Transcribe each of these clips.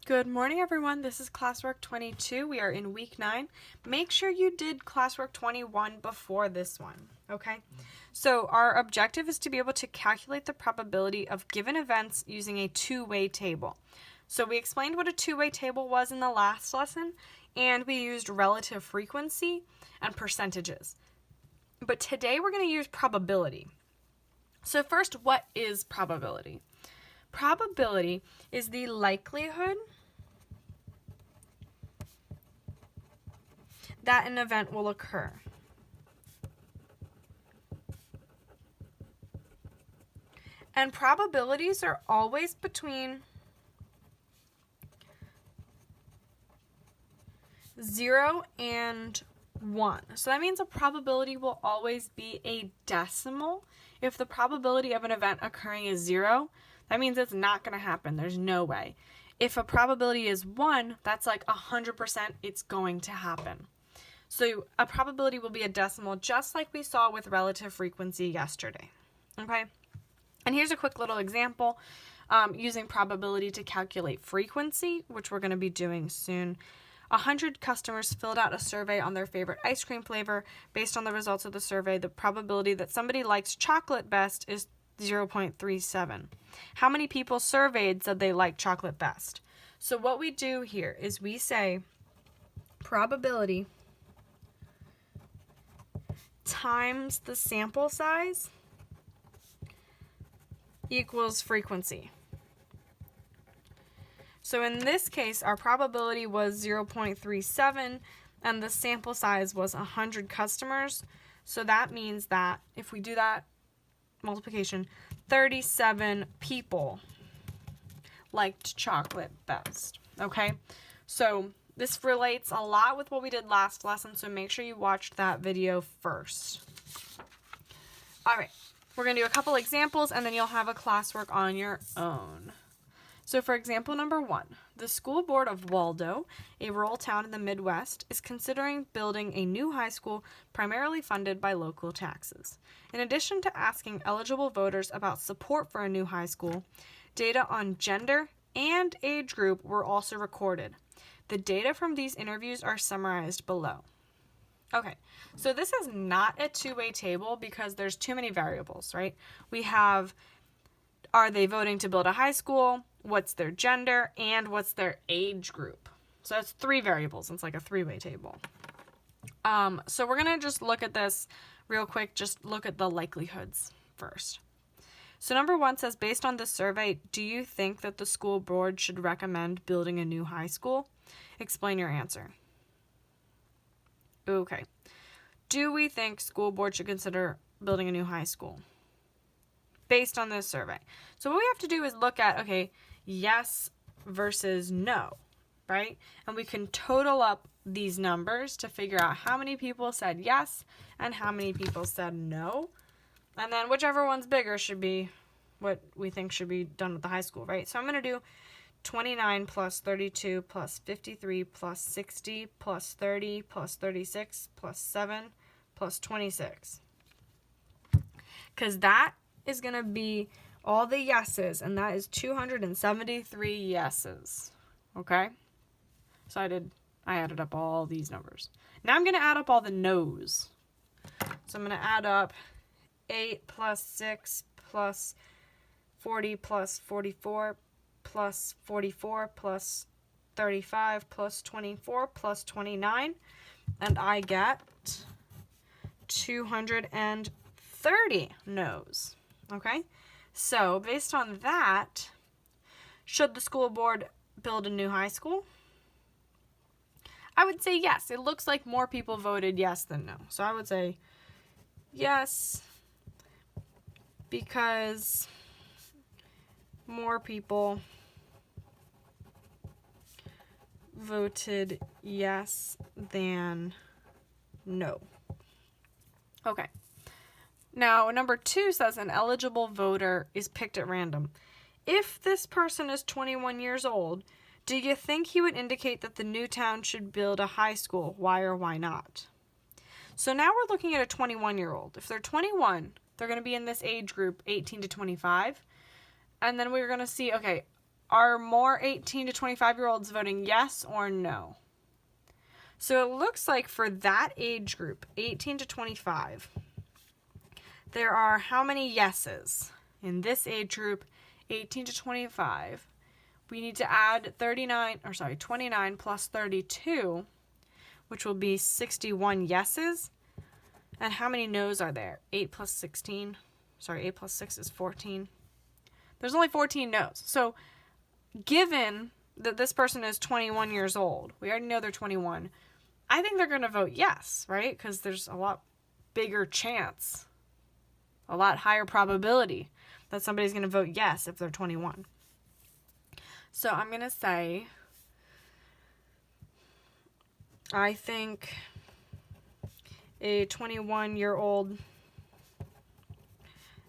Good morning, everyone. This is classwork 22. We are in week 9. Make sure you did classwork 21 before this one, okay? So our objective is to be able to calculate the probability of given events using a two-way table. So we explained what a two-way table was in the last lesson, and we used relative frequency and percentages. But today we're going to use probability. So first, what is probability? Probability is the likelihood that an event will occur. And probabilities are always between 0 and 1. So that means a probability will always be a decimal. If the probability of an event occurring is 0, that means it's not going to happen. There's no way. If a probability is 1, that's like 100% it's going to happen. So a probability will be a decimal, just like we saw with relative frequency yesterday. Okay? And here's a quick little example using probability to calculate frequency, which we're going to be doing soon. 100 customers filled out a survey on their favorite ice cream flavor. Based on the results of the survey, the probability that somebody likes chocolate best is 0.37. How many people surveyed said they like chocolate best? So what we do here is we say probability times the sample size equals frequency. So in this case, our probability was 0.37 and the sample size was 100 customers. So that means that if we do that multiplication, 37 people liked chocolate best. Okay? So this relates a lot with what we did last lesson, so make sure you watched that video first. All right, we're going to do a couple examples, and then you'll have a classwork on your own. So for example number 1, the school board of Waldo, a rural town in the Midwest, is considering building a new high school primarily funded by local taxes. In addition to asking eligible voters about support for a new high school, data on gender and age group were also recorded. The data from these interviews are summarized below. Okay, so this is not a two-way table because there's too many variables, right? We have, are they voting to build a high school? What's their gender? And what's their age group? So that's 3 variables. It's like a three-way table. So we're going to just look at this real quick. Just look at the likelihoods first. So number 1 says, based on this survey, do you think that the school board should recommend building a new high school? Explain your answer. Okay. Do we think school board should consider building a new high school? Based on this survey. So what we have to do is look at, okay, yes versus no, right? And we can total up these numbers to figure out how many people said yes and how many people said no. And then whichever one's bigger should be what we think should be done with the high school, right? So I'm going to do 29 plus 32 plus 53 plus 60 plus 30 plus 36 plus 7 plus 26. Because that is going to be all the yeses, and that is 273 yeses. Okay? So I added up all these numbers. Now I'm going to add up all the no's. So I'm going to add up 8 plus 6 plus 40 plus 44 plus 44 plus 35 plus 24 plus 29, and I get 230 no's. Okay? So based on that, should the school board build a new high school? I would say yes. It looks like more people voted yes than no. So I would say yes, because more people voted yes than no. Okay. Now, number 2 says an eligible voter is picked at random. If this person is 21 years old, do you think he would indicate that the new town should build a high school? Why or why not? So now we're looking at a 21-year-old. If they're 21, they're going to be in this age group, 18 to 25. And then we're going to see, okay, are more 18 to 25-year-olds voting yes or no? So it looks like for that age group, 18 to 25, there are how many yeses? In this age group, 18 to 25, we need to add 29 plus 32, which will be 61 yeses. And how many no's are there? 8 plus 6 is 14. There's only 14 no's. So given that this person is 21 years old, we already know they're 21, I think they're going to vote yes, right? Because there's a lot bigger chance, a lot higher probability that somebody's going to vote yes if they're 21. So I'm going to say, I think a 21-year-old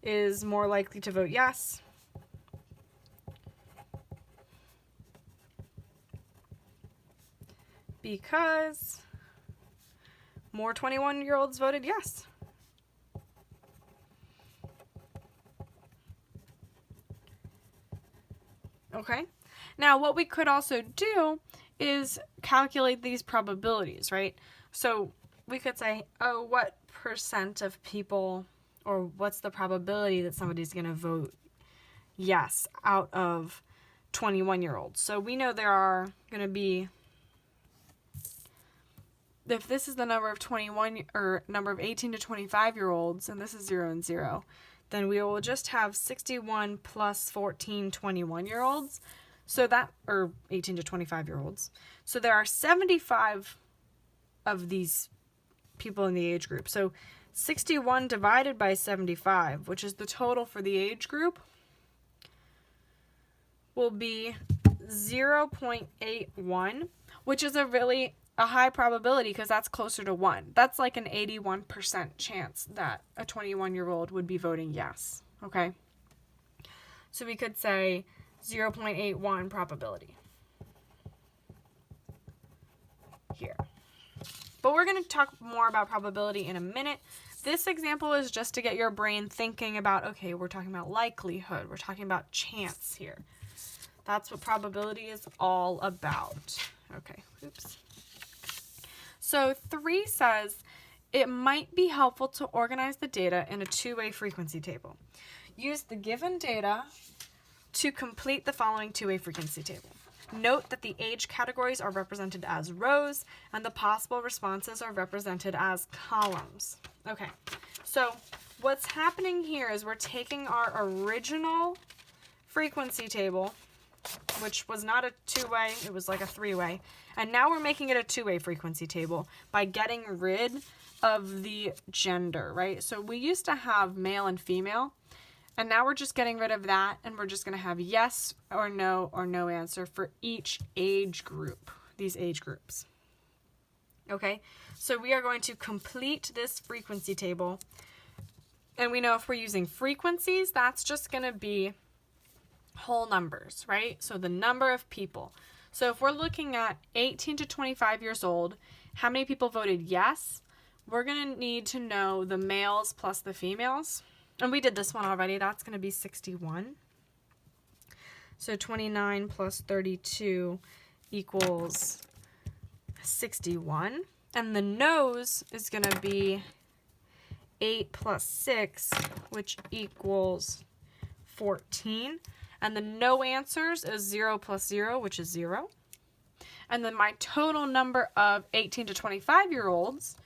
is more likely to vote yes. Because more 21-year-olds voted yes. Okay. Now, what we could also do is calculate these probabilities, right? So we could say, oh, what percent of people, or what's the probability that somebody's going to vote yes out of 21-year-olds? So we know there are going to be, if this is the number of 21 or number of 18 to 25-year-olds, and this is 0 and 0, then we will just have 61 plus 14 21-year-olds. So that, or 18 to 25-year-olds. So there are 75 of these people in the age group. So 61 divided by 75, which is the total for the age group, will be 0.81, which is a high probability because that's closer to 1. That's like an 81% chance that a 21-year-old would be voting yes, okay? So we could say 0.81 probability here. But we're going to talk more about probability in a minute. This example is just to get your brain thinking about, okay, we're talking about likelihood. We're talking about chance here. That's what probability is all about. Okay, oops. So 3 says, it might be helpful to organize the data in a two-way frequency table. Use the given data to complete the following two-way frequency table. Note that the age categories are represented as rows and the possible responses are represented as columns. Okay, so what's happening here is we're taking our original frequency table, which was not a two-way, it was like a three-way, and now we're making it a two-way frequency table by getting rid of the gender, right? So we used to have male and female, and now we're just getting rid of that, and we're just going to have yes or no answer for each age group, these age groups. Okay, so we are going to complete this frequency table, and we know if we're using frequencies, that's just going to be whole numbers, right? So the number of people. So if we're looking at 18 to 25 years old, how many people voted yes? We're going to need to know the males plus the females. And we did this one already. That's going to be 61. So 29 plus 32 equals 61. And the no's is going to be 8 plus 6, which equals 14. And the no answers is 0 plus 0, which is 0. And then my total number of 18 to 25-year-olds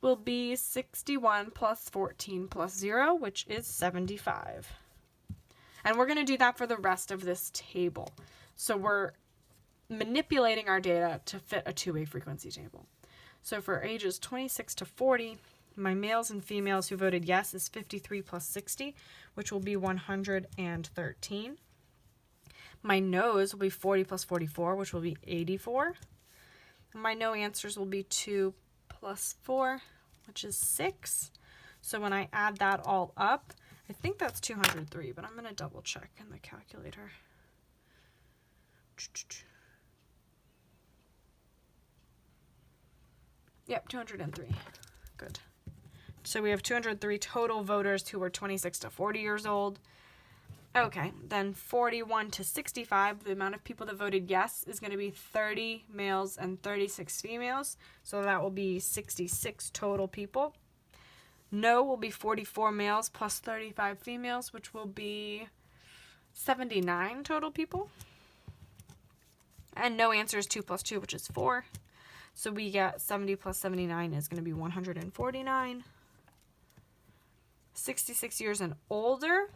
will be 61 plus 14 plus 0, which is 75. And we're going to do that for the rest of this table. So we're manipulating our data to fit a two-way frequency table. So for ages 26 to 40, my males and females who voted yes is 53 plus 60, which will be 113. My no's will be 40 plus 44, which will be 84. And my no answers will be 2 plus 4, which is 6. So when I add that all up, I think that's 203, but I'm going to double check in the calculator. Yep, 203. Good. So we have 203 total voters who were 26 to 40 years old. Okay, then 41 to 65, the amount of people that voted yes is going to be 30 males and 36 females. So that will be 66 total people. No will be 44 males plus 35 females, which will be 79 total people. And no answer is 2 plus 2, which is 4. So we get 70 plus 79 is going to be 149. 66 years and older,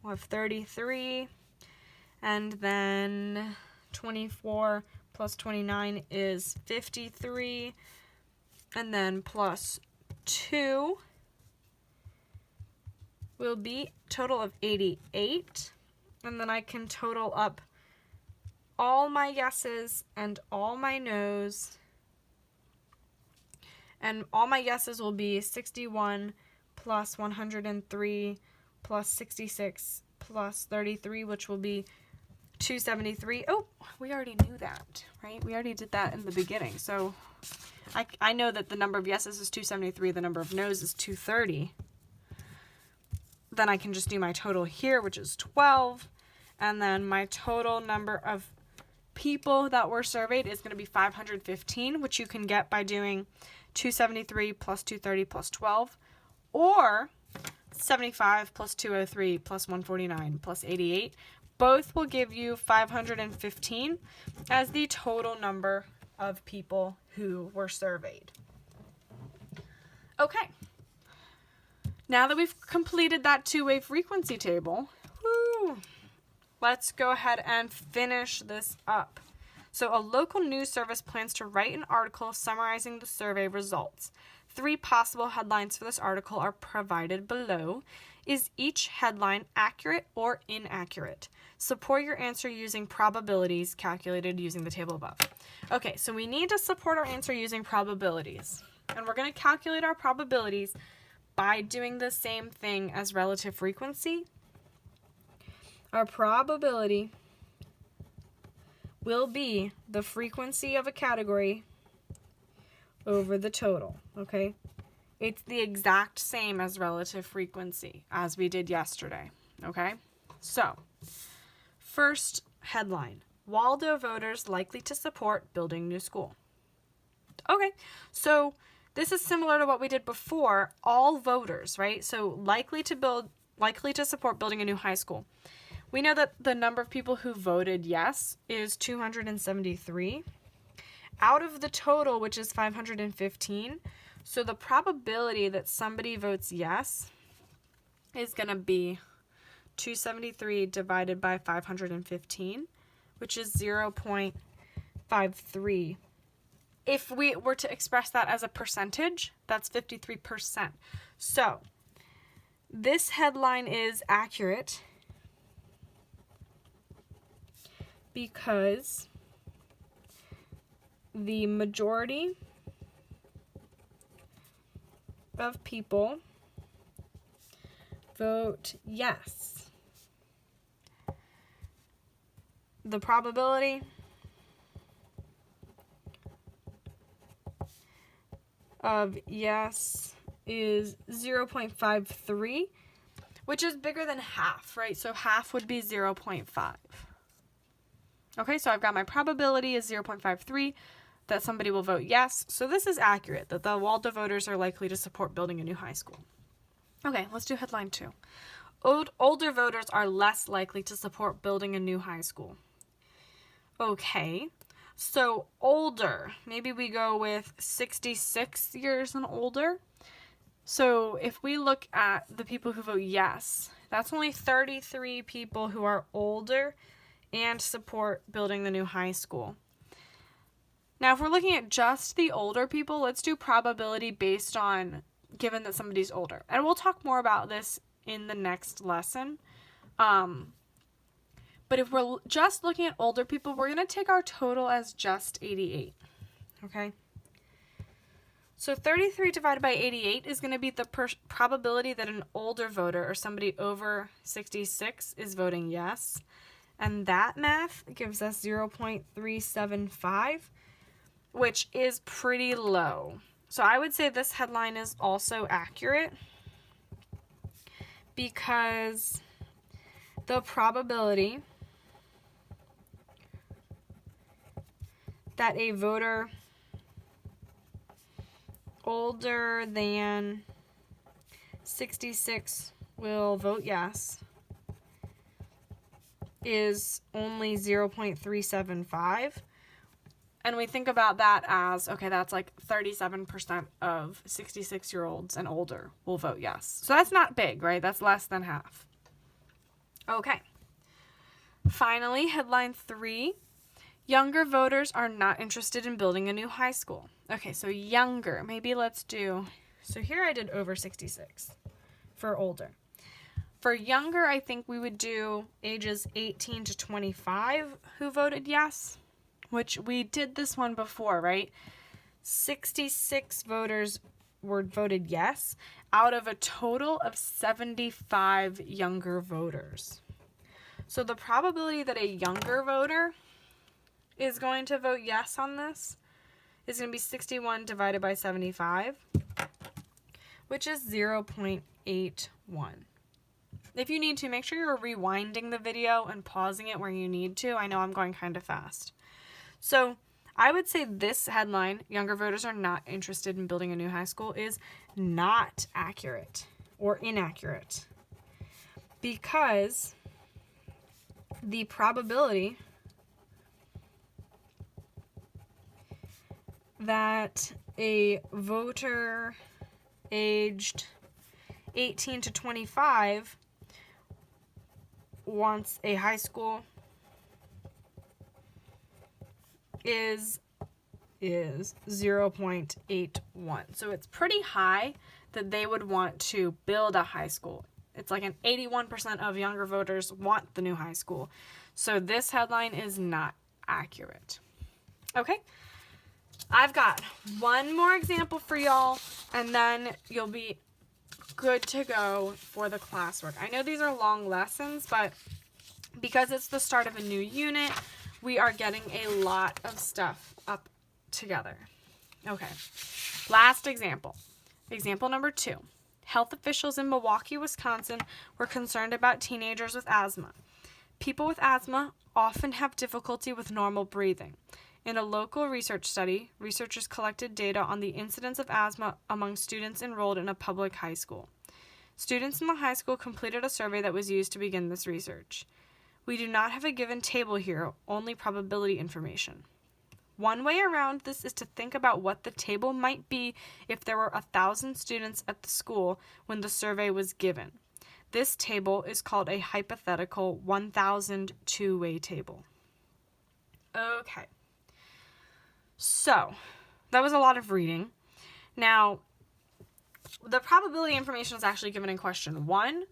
we'll have 33. And then 24 plus 29 is 53. And then plus 2 will be total of 88. And then I can total up all my yeses and all my nos. And all my yeses will be 61 plus 103 plus 66 plus 33, which will be 273. Oh, we already knew that, right? We already did that in the beginning. So I know that the number of yeses is 273, the number of nos is 230. Then I can just do my total here, which is 12. And then my total number of people that were surveyed is going to be 515, which you can get by doing 273 plus 230 plus 12, or 75 plus 203 plus 149 plus 88. Both will give you 515 as the total number of people who were surveyed. Okay. Now that we've completed that two-way frequency table, let's go ahead and finish this up. So a local news service plans to write an article summarizing the survey results. 3 possible headlines for this article are provided below. Is each headline accurate or inaccurate? Support your answer using probabilities calculated using the table above. Okay, so we need to support our answer using probabilities. And we're going to calculate our probabilities by doing the same thing as relative frequency. Our probability will be the frequency of a category over the total, okay? It's the exact same as relative frequency as we did yesterday, okay? So, first headline, Waldo voters likely to support building new school. Okay, so this is similar to what we did before, all voters, right? So likely to support building a new high school. We know that the number of people who voted yes is 273 out of the total, which is 515. So the probability that somebody votes yes is going to be 273 divided by 515, which is 0.53. If we were to express that as a percentage, that's 53%. So this headline is accurate because the majority of people vote yes. The probability of yes is 0.53, which is bigger than half, right? So half would be 0.5. Okay, so I've got my probability is 0.53 that somebody will vote yes. So this is accurate, that the Waldo voters are likely to support building a new high school. Okay, let's do headline 2. Older voters are less likely to support building a new high school. Okay, so older, maybe we go with 66 years and older. So if we look at the people who vote yes, that's only 33 people who are older and support building the new high school. Now, if we're looking at just the older people, let's do probability based on given that somebody's older. And we'll talk more about this in the next lesson. But if we're just looking at older people, we're going to take our total as just 88. Okay? So 33 divided by 88 is going to be the probability that an older voter or somebody over 66 is voting yes. And that math gives us 0.375, which is pretty low. So I would say this headline is also accurate because the probability that a voter older than 66 will vote yes is only 0.375. And we think about that as, okay, that's like 37% of 66-year-olds and older will vote yes. So that's not big, right? That's less than half. Okay. Finally, headline 3. Younger voters are not interested in building a new high school. Okay, so younger. Maybe let's do... So here I did over 66 for older. For younger, I think we would do ages 18 to 25 who voted yes, which we did this one before, right? 66 voters were voted yes out of a total of 75 younger voters. So the probability that a younger voter is going to vote yes on this is going to be 61 divided by 75, which is 0.81. If you need to, make sure you're rewinding the video and pausing it where you need to. I know I'm going kind of fast. So I would say this headline, younger voters are not interested in building a new high school, is not accurate or inaccurate, because the probability that a voter aged 18 to 25 wants a high school is 0.81. So it's pretty high that they would want to build a high school. It's like an 81% of younger voters want the new high school. So this headline is not accurate. Okay. I've got one more example for y'all, and then you'll be good to go for the classwork. I know these are long lessons, but because it's the start of a new unit, we are getting a lot of stuff up together. Okay, last example. Example number 2. Health officials in Milwaukee, Wisconsin were concerned about teenagers with asthma. People with asthma often have difficulty with normal breathing. In a local research study, researchers collected data on the incidence of asthma among students enrolled in a public high school. Students in the high school completed a survey that was used to begin this research. We do not have a given table here, only probability information. One way around this is to think about what the table might be if there were 1,000 students at the school when the survey was given. This table is called a hypothetical 1,000 two-way table. Okay. So, that was a lot of reading. Now, the probability information is actually given in question 1.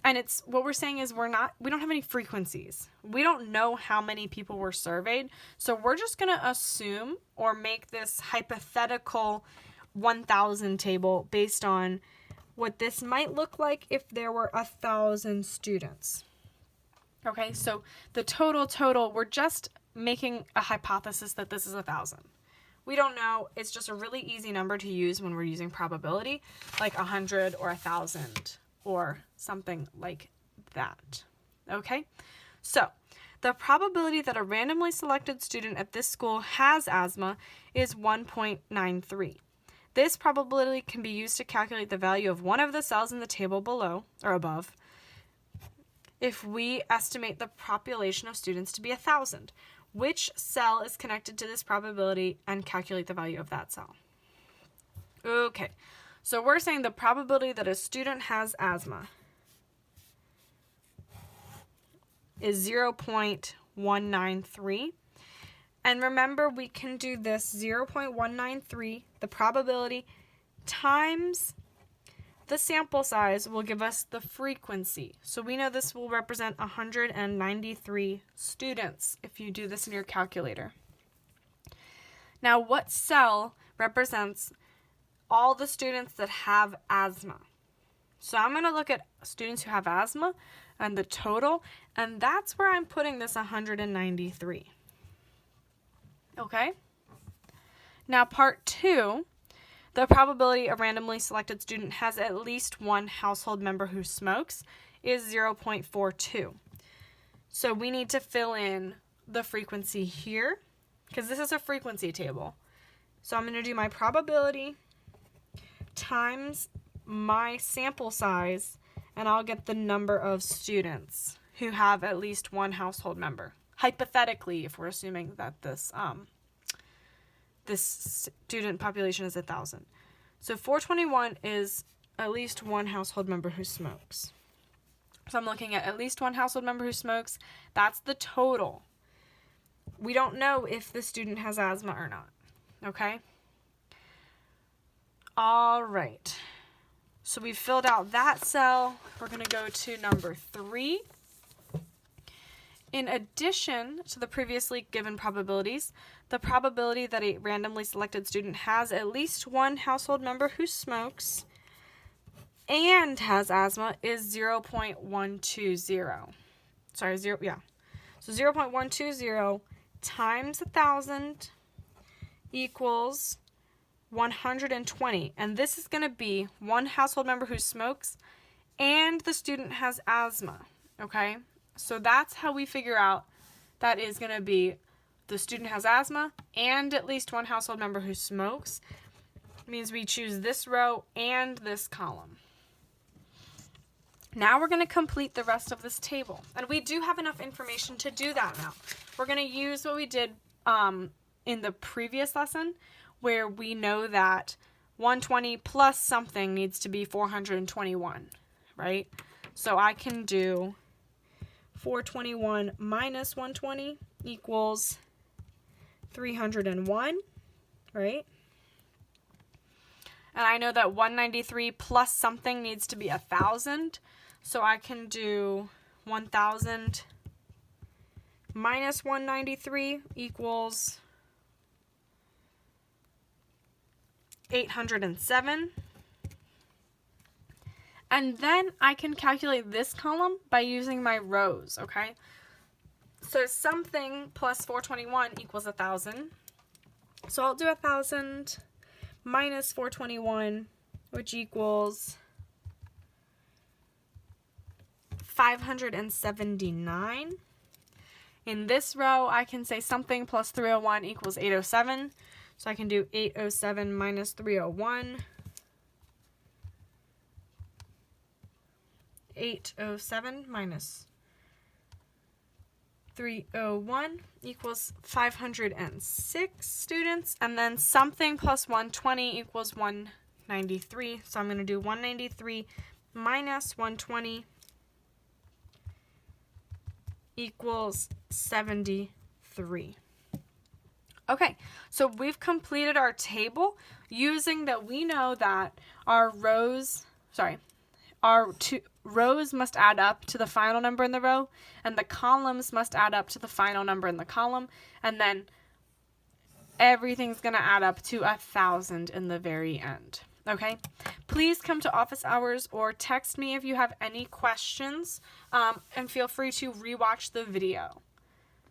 And it's what we're saying is we don't have any frequencies. We don't know how many people were surveyed. So we're just going to assume or make this hypothetical 1,000 table based on what this might look like if there were 1,000 students. Okay, so the total, we're just making a hypothesis that this is 1,000. We don't know. It's just a really easy number to use when we're using probability, like 100 or 1,000 or something like that. Okay? So, the probability that a randomly selected student at this school has asthma is 1.93. This probability can be used to calculate the value of one of the cells in the table below or above if we estimate the population of students to be 1,000. Which cell is connected to this probability and calculate the value of that cell? Okay. So we're saying the probability that a student has asthma is 0.193. And remember, we can do this 0.193, the probability, times the sample size will give us the frequency. So we know this will represent 193 students if you do this in your calculator. Now, what cell represents all the students that have asthma? So I'm going to look at students who have asthma and the total, and that's where I'm putting this 193. Okay? Now part 2, the probability a randomly selected student has at least one household member who smokes is 0.42. So we need to fill in the frequency here because this is a frequency table. So I'm going to do my probability times my sample size, and I'll get the number of students who have at least one household member. Hypothetically, if we're assuming that this student population is 1,000. So 421 is at least one household member who smokes. So I'm looking at least one household member who smokes. That's the total. We don't know if the student has asthma or not. Okay? All right. So we filled out that cell. We're going to go to number 3. In addition to the previously given probabilities, the probability that a randomly selected student has at least one household member who smokes and has asthma is 0.120. Sorry, So 0.120 times 1,000 equals 120. And this is going to be one household member who smokes and the student has asthma. Okay? So that's how we figure out that is going to be the student has asthma and at least one household member who smokes. It means we choose this row and this column. Now we're going to complete the rest of this table. And we do have enough information to do that now. We're going to use what we did in the previous lesson, where we know that 120 plus something needs to be 421, right? So I can do 421 minus 120 equals 301, right? And I know that 193 plus something needs to be 1,000. So I can do 1,000 minus 193 equals 807. And then I can calculate this column by using my rows, okay? So something plus 421 equals 1,000. So I'll do 1,000 minus 421, which equals 579. In this row, I can say something plus 301 equals 807. So I can do 807 minus 301. 807 minus 301 equals 506 students. And then something plus 120 equals 193. So I'm going to do 193 minus 120 equals 73. Okay, so we've completed our table using that we know that our rows must add up to the final number in the row, and the columns must add up to the final number in the column, and then everything's going to add up to 1,000 in the very end. Okay, please come to office hours or text me if you have any questions, and feel free to rewatch the video.